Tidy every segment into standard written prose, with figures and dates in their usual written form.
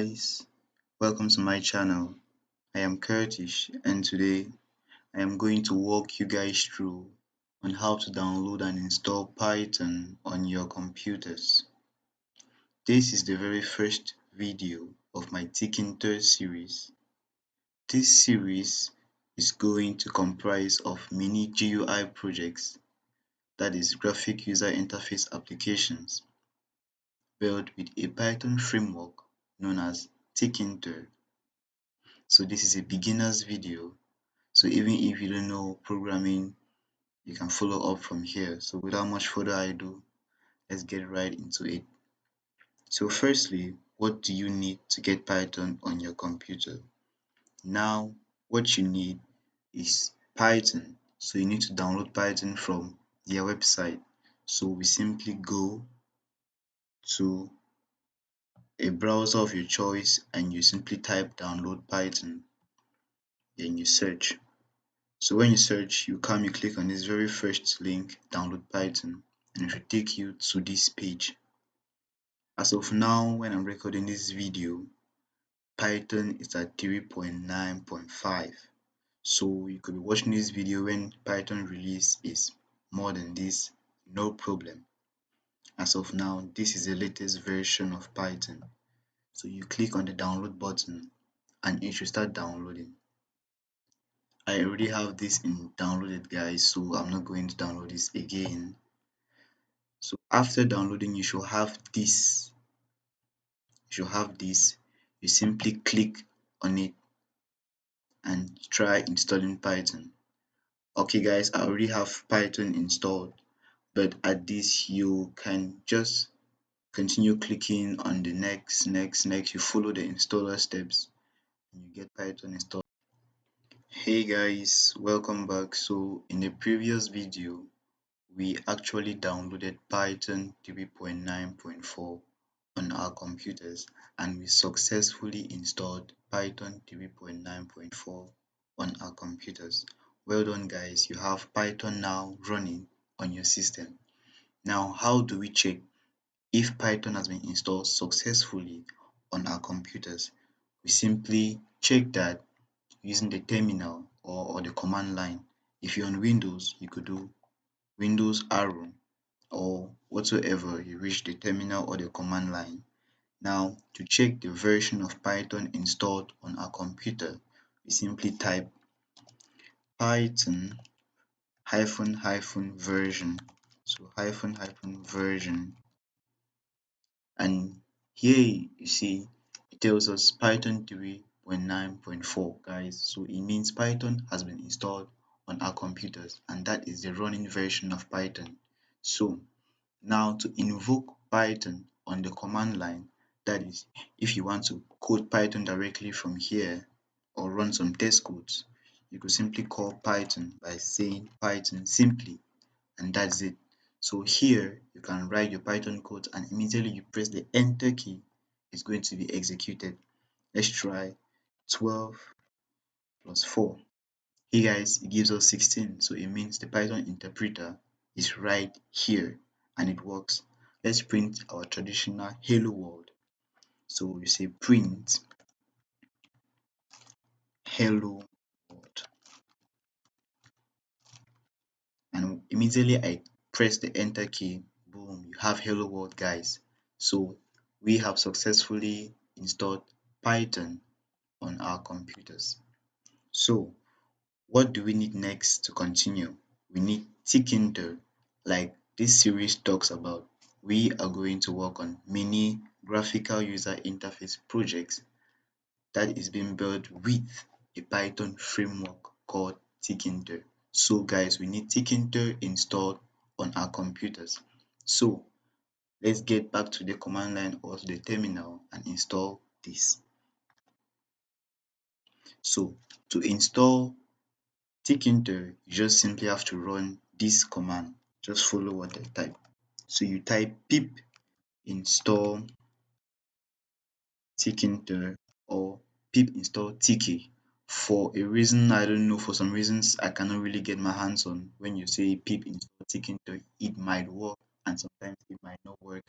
guys, welcome to my channel. I am Curtis and today I am going to walk you guys through on how to download and install Python on your computers. This is the very first video of my Tkinter series. This series is going to comprise of Mini GUI projects, that is graphic user interface applications, built with a Python framework known as Tkinter. So this is a beginner's video. So even if you don't know programming, you can follow up from here. So without much further ado, let's get right into it. So firstly, what do you need to get Python on your computer? Now, what you need is Python. So you need to download Python from their website. So we simply go to a browser of your choice and you simply type download Python. Then you search. So when you search, you click on this very first link, download Python, and it will take you to this page. As of now, when I'm recording this video, Python is at 3.9.5. So you could be watching this video when Python release is more than this, no problem. As of now, this is the latest version of Python. So you click on the download button and it should start downloading. I already have this downloaded, guys, so I'm not going to download this again. So after downloading, you should have this. You simply click on it and try installing Python. Okay, guys, I already have Python installed, but at this you can just continue clicking on the next. You follow the installer steps and you get Python installed. Hey guys, welcome back. So in the previous video, we actually downloaded Python 3.9.4 on our computers and we successfully installed Python 3.9.4 on our computers. Well done, guys, you have Python now running on your system. Now, how do we check if Python has been installed successfully on our computers? We simply check that using the terminal or the command line. If you're on Windows, you could do Windows arrow or whatsoever you reach the terminal or the command line. Now, to check the version of Python installed on our computer, we simply type Python version. So version, and here you see it tells us Python 3.9.4, guys. So it means Python has been installed on our computers and that is the running version of Python. So now to invoke Python on the command line, that is, if you want to code Python directly from here or run some test codes, you could simply call Python by saying Python simply, and that's it. So here you can write your Python code and immediately you press the enter key, it's going to be executed. Let's try 12 plus 4. Hey guys, it gives us 16, so it means the Python interpreter is right here and it works. Let's print our traditional hello world. So we say print hello world, and immediately I press the enter key, boom, you have hello world, guys. So we have successfully installed Python on our computers. So what do we need next to continue? We need Tkinter, like this series talks about. We are going to work on many graphical user interface projects that is being built with a Python framework called Tkinter. So guys, we need Tkinter installed on our computers. So let's get back to the command line or to the terminal and install this. So to install Tkinter, you just simply have to run this command. Just follow what I type. So you type pip install Tkinter or pip install tk. For a reason I don't know, for some reasons I cannot really get my hands on, when you say pip install Tkinter, it might work and sometimes it might not work.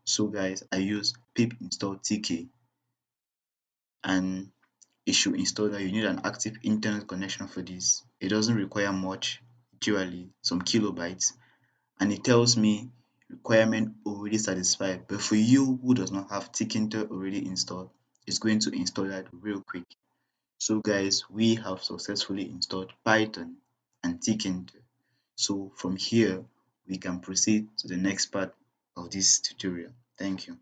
So guys, I use pip install tk. and it should install that. You need an active internet connection for this. It doesn't require much, usually some kilobytes, and it tells me requirement already satisfied. But for you who does not have Tkinter already installed, it's going to install that real quick. So guys, we have successfully installed Python and Tkinter. So from here, we can proceed to the next part of this tutorial. Thank you.